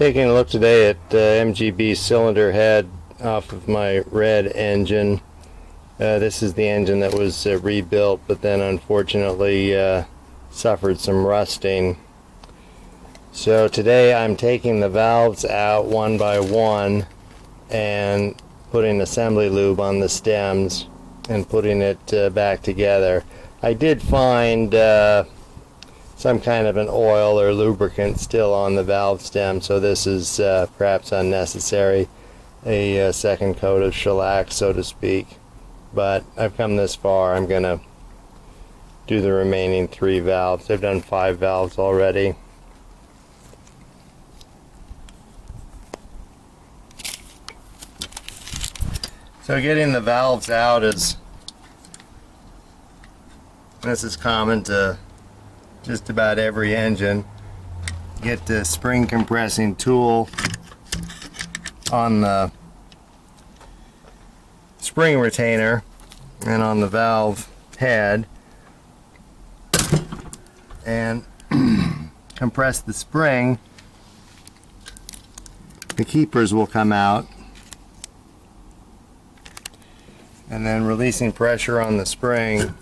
Taking a look today at MGB cylinder head off of my Red engine. This is the engine that was rebuilt, but then unfortunately suffered some rusting. So today I'm taking the valves out one by one and putting assembly lube on the stems and putting it back together. I did find some kind of an oil or lubricant still on the valve stem, so this is perhaps unnecessary, a second coat of shellac, so to speak. But I've come this far. I'm going to do the remaining 3 valves. I've done 5 valves already. So getting the valves out this is common to just about every engine. Get the spring compressing tool on the spring retainer and on the valve head and compress the spring. The keepers will come out, and then releasing pressure on the spring,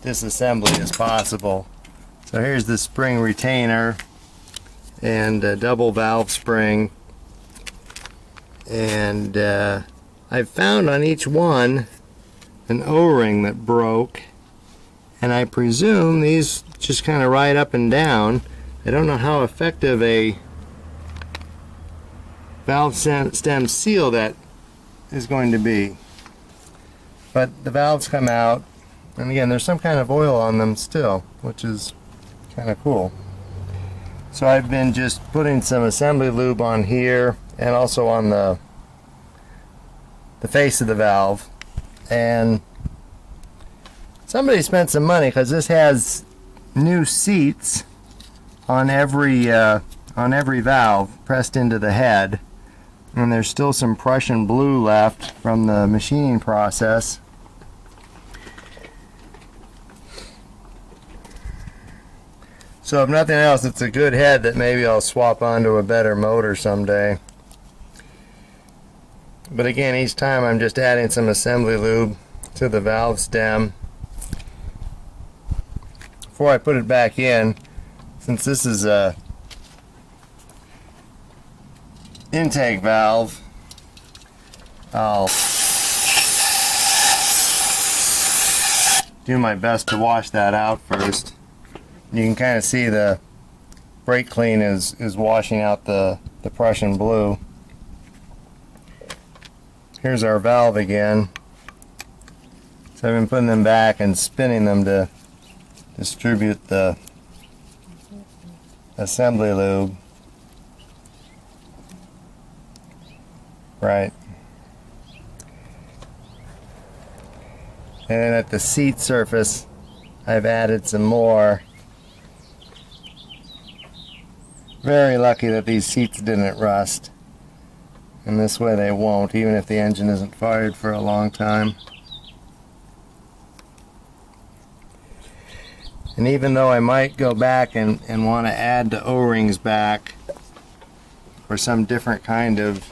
disassembly is possible. So here's the spring retainer and a double valve spring, and I've found on each one an O-ring that broke, and I presume these just kind of ride up and down. I don't know how effective a valve stem seal that is going to be, but the valves come out. And again, there's some kind of oil on them still, which is kind of cool. So I've been just putting some assembly lube on here and also on the face of the valve. And somebody spent some money, because this has new seats on every valve pressed into the head. And there's still some Prussian blue left from the machining process. So if nothing else, it's a good head that maybe I'll swap onto a better motor someday. But again, each time I'm just adding some assembly lube to the valve stem before I put it back in. Since this is a intake valve, I'll do my best to wash that out first. You can kind of see the brake clean is washing out the Prussian blue. Here's our valve again. So I've been putting them back and spinning them to distribute the assembly lube. Right. And then at the seat surface, I've added some more. Very lucky that these seats didn't rust, and this way they won't, even if the engine isn't fired for a long time. And even though I might go back and want to add the O-rings back for some different kind of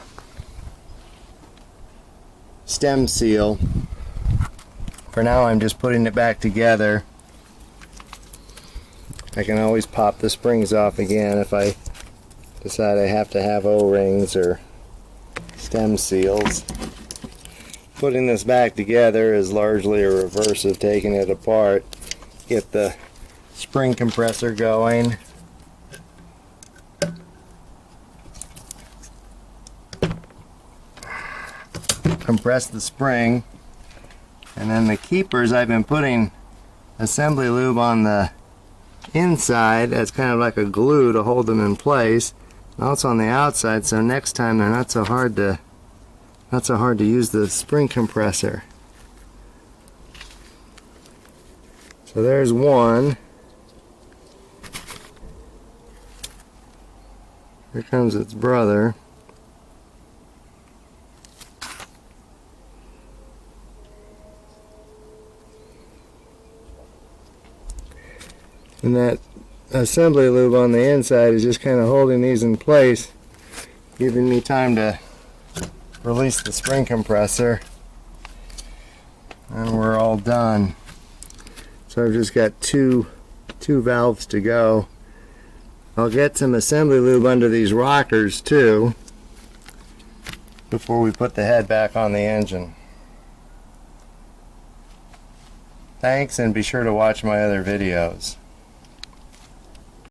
stem seal, for now I'm just putting it back together. I can always pop the springs off again if I decide I have to have O-rings or stem seals. Putting this back together is largely a reverse of taking it apart. Get the spring compressor going. Compress the spring, and then the keepers, I've been putting assembly lube on the inside as kind of like a glue to hold them in place, and also on the outside, so next time they're not so hard to use the spring compressor. So there's one. Here comes its brother. And that assembly lube on the inside is just kind of holding these in place, giving me time to release the spring compressor, and we're all done. So I've just got two valves to go. I'll get some assembly lube under these rockers too before we put the head back on the engine. Thanks, and be sure to watch my other videos.